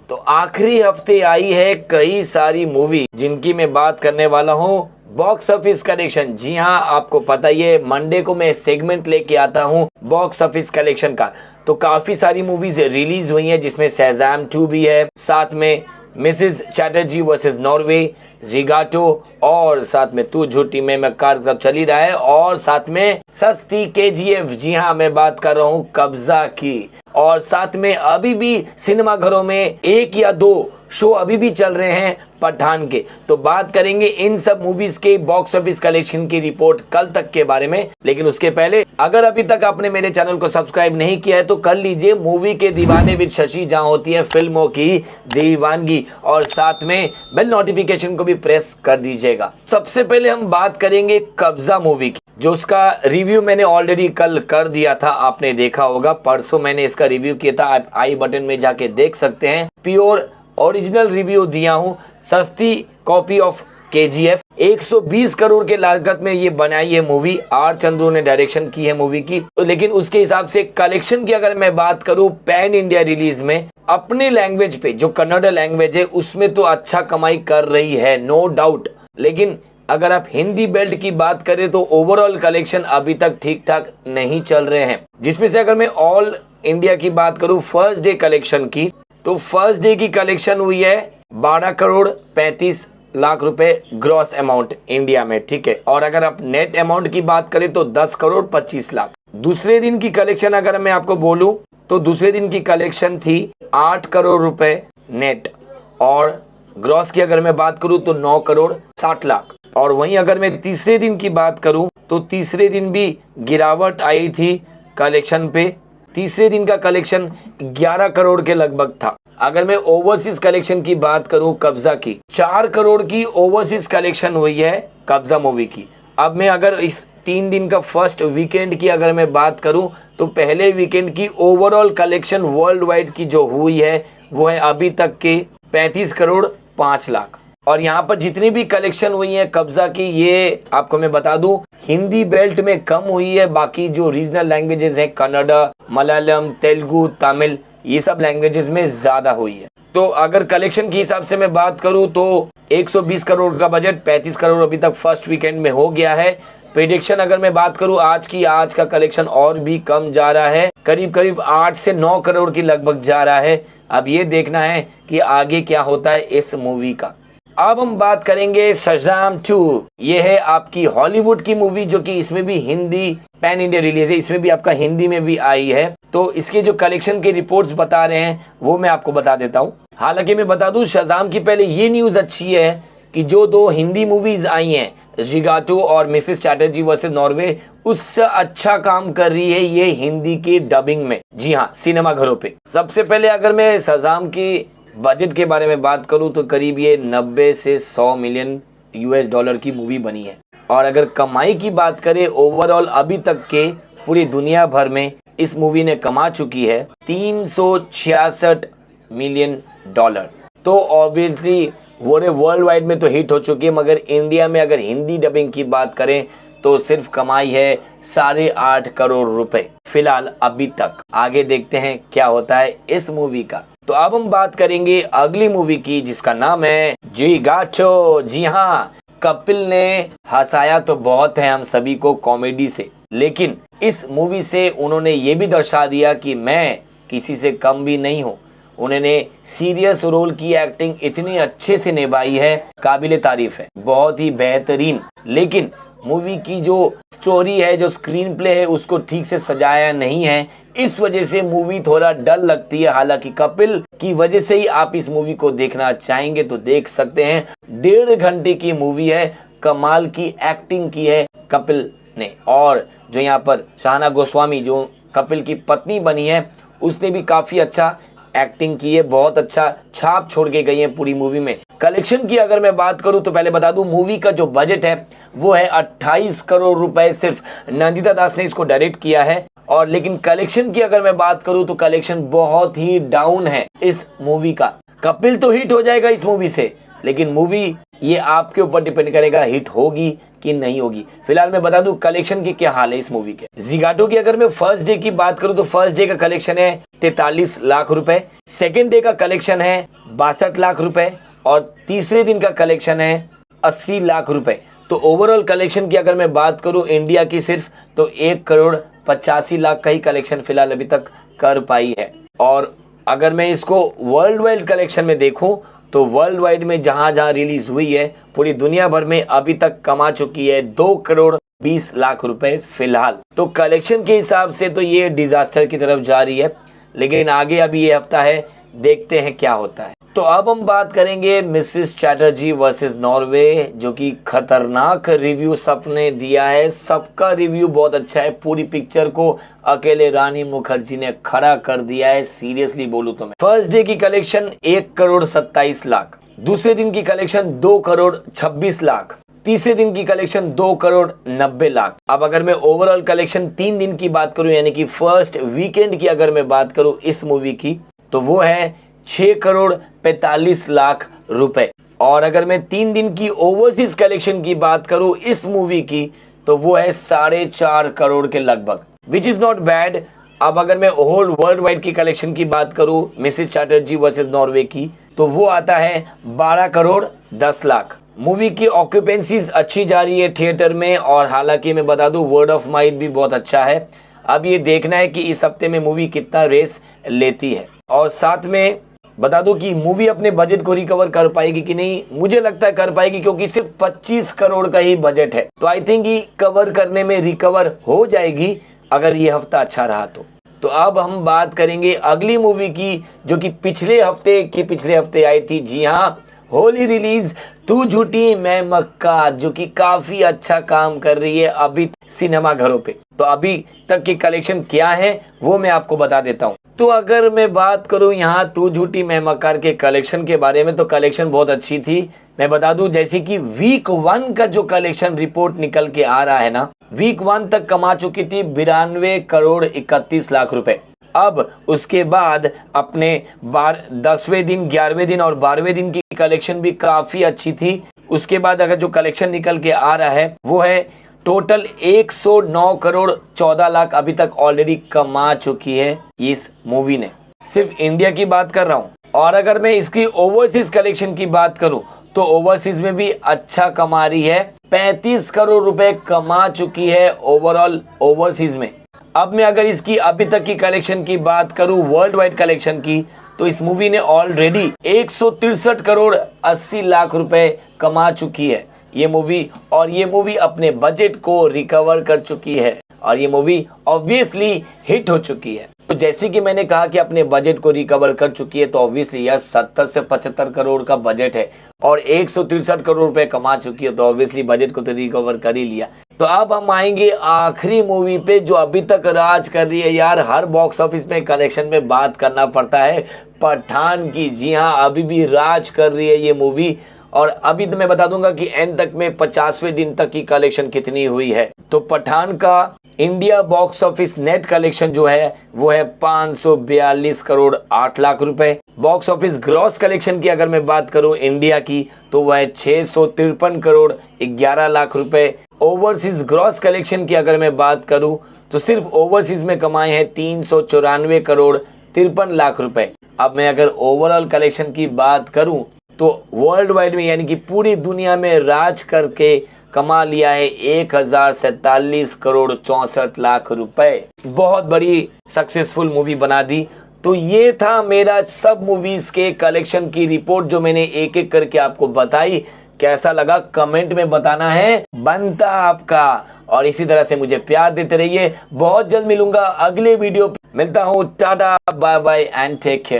तो आखिरी हफ्ते आई है कई सारी मूवी जिनकी मैं बात करने वाला हूँ बॉक्स ऑफिस कलेक्शन। जी हाँ, आपको पता ही है मंडे को मैं सेगमेंट लेके आता हूँ बॉक्स ऑफिस कलेक्शन का। तो काफी सारी मूवीज रिलीज हुई हैं जिसमें शज़ाम 2 भी है, साथ में मिसेस चैटर्जी वर्सेस नॉर्वे, जिगाटो, और साथ में तू झूठी में मक्कार कब चली रहा है, और साथ में सस्ती केजीएफ। जी हाँ, मैं बात कर रहा हूँ कब्जा की। और साथ में अभी भी सिनेमा घरों में एक या दो शो अभी भी चल रहे हैं पठान के। तो बात करेंगे इन सब मूवीज के बॉक्स ऑफिस कलेक्शन की रिपोर्ट कल तक के बारे में। लेकिन उसके पहले अगर अभी तक आपने मेरे चैनल को सब्सक्राइब नहीं किया है तो कर लीजिए। मूवी के दीवाने विद शशि, जहां होती है फिल्मों की दीवानगी, और साथ में बेल नोटिफिकेशन को भी प्रेस कर दीजिएगा। सबसे पहले हम बात करेंगे कब्जा मूवी की, जो उसका रिव्यू मैंने ऑलरेडी कल कर दिया था, आपने देखा होगा। परसों मैंने इसका रिव्यू किया था, आप आई बटन में जाके देख सकते हैं। प्योर ओरिजिनल रिव्यू दिया हूँ। सस्ती कॉपी ऑफ केजीएफ। 120 करोड़ के लागत में ये बनाई है मूवी। आर चंद्रू ने डायरेक्शन की है मूवी की। तो लेकिन उसके हिसाब से कलेक्शन की अगर मैं बात करूं पैन इंडिया रिलीज में, अपने लैंग्वेज पे जो कन्नड़ लैंग्वेज है उसमें तो अच्छा कमाई कर रही है, नो डाउट। लेकिन अगर आप हिंदी बेल्ट की बात करें तो ओवरऑल कलेक्शन अभी तक ठीक ठाक नहीं चल रहे हैं। जिसमें से अगर मैं ऑल इंडिया की बात करूं फर्स्ट डे कलेक्शन की, तो फर्स्ट डे की कलेक्शन हुई है 12 करोड़ 35 लाख रुपए ग्रॉस अमाउंट इंडिया में, ठीक है। और अगर आप नेट अमाउंट की बात करें तो 10 करोड़ 25 लाख। दूसरे दिन की कलेक्शन अगर मैं आपको बोलूं तो दूसरे दिन की कलेक्शन थी 8 करोड़ रुपए नेट, और ग्रॉस की अगर मैं बात करूं तो 9 करोड़ 60 लाख। और वहीं अगर मैं तीसरे दिन की बात करूं तो तीसरे दिन भी गिरावट आई थी कलेक्शन पे। तीसरे दिन का कलेक्शन 11 करोड़ के लगभग था। अगर मैं ओवरसीज कलेक्शन की बात करूं कब्जा की, 4 करोड़ की ओवरसीज कलेक्शन हुई है कब्जा मूवी की। अब मैं अगर इस 3 दिन का फर्स्ट वीकेंड की अगर मैं बात करूं तो पहले वीकेंड की ओवरऑल कलेक्शन वर्ल्ड वाइड की जो हुई है वो है अभी तक के 35 करोड़ 5 लाख। और यहाँ पर जितनी भी कलेक्शन हुई है कब्जा की, ये आपको मैं बता दूं हिंदी बेल्ट में कम हुई है। बाकी जो रीजनल लैंग्वेजेस हैं कन्नड़, मलयालम, तेलुगु, तमिल, ये सब लैंग्वेजेस में ज्यादा हुई है। तो अगर कलेक्शन के हिसाब से मैं बात करूं तो 120 करोड़ का बजट 35 करोड़ अभी तक फर्स्ट वीकेंड में हो गया है। प्रेडिक्शन अगर मैं बात करूं आज का कलेक्शन और भी कम जा रहा है, करीब करीब 8 से 9 करोड़ की लगभग जा रहा है। अब ये देखना है कि आगे क्या होता है इस मूवी का। अब हम बात करेंगे शज़ाम 2। ये है आपकी हॉलीवुड की मूवी, जो कि इसमें भी हिंदी पैन इंडिया रिलीज है, इसमें भी आपका हिंदी में भी आई है। तो इसके जो कलेक्शन के रिपोर्ट्स बता रहे हैं वो मैं आपको बता देता हूँ। हालांकि मैं बता दूं शज़ाम की पहले ये न्यूज अच्छी है कि जो 2 हिंदी मूवीज आई हैं जिगाटो और मिसेस चैटर्जी वर्सेस नॉर्वे, उससे अच्छा काम कर रही है ये हिंदी की डबिंग में। जी हाँ, सिनेमा घरों पे। सबसे पहले अगर मैं शज़ाम की बजट के बारे में बात करूं तो करीब ये 90 से 100 मिलियन यूएस डॉलर की मूवी बनी है। और अगर कमाई की बात करें ओवरऑल अभी तक के पूरी दुनिया भर में इस मूवी ने कमा चुकी है 366 मिलियन डॉलर। तो ऑब्वियसली वो वर्ल्ड वाइड में तो हिट हो चुकी है, मगर इंडिया में अगर हिंदी डबिंग की बात करें तो सिर्फ कमाई है 8.5 करोड़ रुपए फिलहाल अभी तक। आगे देखते हैं क्या होता है इस मूवी का। तो अब हम बात करेंगे अगली मूवी की जिसका नाम है जिगाटो। जी हाँ, कपिल ने हंसाया तो बहुत है हम सभी को कॉमेडी से, लेकिन इस मूवी से उन्होंने ये भी दर्शा दिया कि मैं किसी से कम भी नहीं हूँ। उन्होंने सीरियस रोल की एक्टिंग इतनी अच्छे से निभाई है, काबिले तारीफ है, बहुत ही बेहतरीन। लेकिन मूवी की जो स्टोरी है, जो स्क्रीन प्ले है, उसको ठीक से सजाया नहीं है। इस वजह से मूवी थोड़ा डल लगती है। हालांकि कपिल की वजह से ही आप इस मूवी को देखना चाहेंगे तो देख सकते हैं। 1.5 घंटे की मूवी है, कमाल की एक्टिंग की है कपिल ने। और जो यहाँ पर शाहना गोस्वामी जो कपिल की पत्नी बनी है, उसने भी काफी अच्छा एक्टिंग की है, बहुत अच्छा छाप छोड़ के गई है पूरी मूवी में। कलेक्शन की अगर मैं बात करूं तो पहले बता दूं मूवी का जो बजट है वो है 28 करोड़ रुपए। सिर्फ नंदिता दास ने इसको डायरेक्ट किया है। और लेकिन कलेक्शन की अगर मैं बात करूं तो कलेक्शन बहुत ही डाउन है इस मूवी का। कपिल तो हिट हो जाएगा इस मूवी से, लेकिन मूवी ये आपके ऊपर डिपेंड करेगा हिट होगी कि नहीं होगी। फिलहाल मैं बता दूं कलेक्शन की क्या हाल है इस मूवी के। जिगाटो की अगर मैं फर्स्ट डे की बात करूं तो फर्स्ट डे का कलेक्शन है 43 लाख रुपए, सेकेंड डे का कलेक्शन है 62 लाख रुपए और तीसरे दिन का कलेक्शन है 80 लाख रुपए। तो ओवरऑल कलेक्शन की अगर मैं बात करूं इंडिया की सिर्फ, तो 1,85,00,000 का ही कलेक्शन फिलहाल अभी तक कर पाई है। और अगर मैं इसको वर्ल्ड वाइड कलेक्शन में देखूं तो वर्ल्ड वाइड में जहां जहां रिलीज हुई है पूरी दुनिया भर में अभी तक कमा चुकी है 2,20,00,000 रुपए फिलहाल। तो कलेक्शन के हिसाब से तो ये डिजास्टर की तरफ जा रही है, लेकिन आगे अभी ये हफ्ता है, देखते हैं क्या होता है। तो अब हम बात करेंगे मिसेस चैटर्जी वर्सेस नॉर्वे, जो कि खतरनाक रिव्यू सबने दिया है। सबका रिव्यू बहुत अच्छा है। पूरी पिक्चर को अकेले रानी मुखर्जी ने खड़ा कर दिया है। सीरियसली बोलूं तो मैं फर्स्ट डे की कलेक्शन 1,27,00,000, दूसरे दिन की कलेक्शन 2,26,00,000, तीसरे दिन की कलेक्शन 2,90,00,000। अब अगर मैं ओवरऑल कलेक्शन 3 दिन की बात करूं, यानी कि फर्स्ट वीकेंड की अगर मैं बात करूं इस मूवी की, तो वो है 6,45,00,000 रुपए। और अगर मैं 3 दिन की ओवरसीज कलेक्शन की बात करूं इस मूवी की, तो वो है 4.5 करोड़ के लगभग, विच इज नॉट बैड। अब अगर मैं होल वर्ल्ड वाइड की कलेक्शन की बात करूं मिसेस चैटर्जी वर्सेस नॉर्वे की, तो वो आता है 12,10,00,000। मूवी की ऑक्यूपेंसीज अच्छी जा रही है थिएटर में, और हालांकि मैं बता दूं वर्ड ऑफ माउथ भी बहुत अच्छा है। अब ये देखना है कि इस हफ्ते में मूवी कितना रेस लेती है। और साथ में बता दूं कि मूवी अपने बजट को रिकवर कर पाएगी कि नहीं, मुझे लगता है कर पाएगी, क्योंकि सिर्फ 25 करोड़ का ही बजट है। तो आई थिंक ये कवर करने में रिकवर हो जाएगी अगर ये हफ्ता अच्छा रहा तो अब हम बात करेंगे अगली मूवी की, जो कि पिछले हफ्ते आई थी। जी हाँ, होली रिलीज तू झूठी मैं मक्का, जो कि काफी अच्छा काम कर रही है अभी सिनेमा घरों पे। तो अभी तक की कलेक्शन क्या है वो मैं आपको बता देता हूँ। तो अगर मैं बात करूं यहाँ तू झूठी मैं मक्कार के कलेक्शन के बारे में, तो कलेक्शन बहुत अच्छी थी। मैं बता दूं जैसे कि वीक 1 का जो कलेक्शन रिपोर्ट निकल के आ रहा है ना, वीक 1 तक कमा चुकी थी 92,31,00,000 रुपए। अब उसके बाद अपने 10वें दिन, 11वें दिन और 12वें दिन की कलेक्शन भी काफी अच्छी थी। उसके बाद अगर जो कलेक्शन निकल के आ रहा है वो है टोटल 109,14,00,000 अभी तक ऑलरेडी कमा चुकी है इस मूवी ने। सिर्फ इंडिया की बात कर रहा हूँ। और अगर मैं इसकी ओवरसीज कलेक्शन की बात करूँ तो ओवरसीज में भी अच्छा कमा रही है। 35 करोड़ रुपए कमा चुकी है ओवरऑल ओवरसीज में। अब मैं अगर इसकी अभी तक की कलेक्शन की बात करूं वर्ल्ड वाइड कलेक्शन की, तो इस मूवी ने ऑलरेडी 163 करोड़ 80 लाख रुपए कमा चुकी है ये मूवी। और ये मूवी अपने बजट को रिकवर कर चुकी है और ये मूवी ऑब्वियसली हिट हो चुकी है। तो जैसे कि मैंने कहा कि अपने बजट को रिकवर कर चुकी है, तो ऑब्वियसली यार 70 से 75 करोड़ का बजट है और 163 करोड़ रुपए कमा चुकी है, तो ऑब्वियसली बजट को तो रिकवर कर ही लिया। तो अब हम आएंगे आखिरी मूवी पे जो अभी तक राज कर रही है। यार हर बॉक्स ऑफिस में कलेक्शन में बात करना पड़ता है, पठान की। जी हाँ, अभी भी राज कर रही है ये मूवी। और अभी तो मैं बता दूंगा कि एंड तक में 50वें दिन तक की कलेक्शन कितनी हुई है। तो पठान का India box office net collection जो है वो है 542 करोड़ 8 लाख रुपए। बॉक्स ऑफिस ग्रॉस कलेक्शन की अगर मैं बात करूं इंडिया की, तो वह है 653 करोड़ 11 लाख रुपए। ओवरसीज ग्रॉस कलेक्शन की अगर मैं बात करूं तो सिर्फ ओवरसीज में कमाए हैं 394 करोड़ 53 लाख रुपए। अब मैं अगर ओवरऑल कलेक्शन की बात करूं तो वर्ल्ड वाइड में यानी कि पूरी दुनिया में राज करके कमा लिया है 1,047 करोड़ 64 लाख रुपए। बहुत बड़ी सक्सेसफुल मूवी बना दी। तो ये था मेरा सब मूवीज के कलेक्शन की रिपोर्ट जो मैंने एक एक करके आपको बताई। कैसा लगा कमेंट में बताना है बनता आपका। और इसी तरह से मुझे प्यार देते रहिए। बहुत जल्द मिलूंगा अगले वीडियो पे। मिलता हूँ, tata bye bye and take care.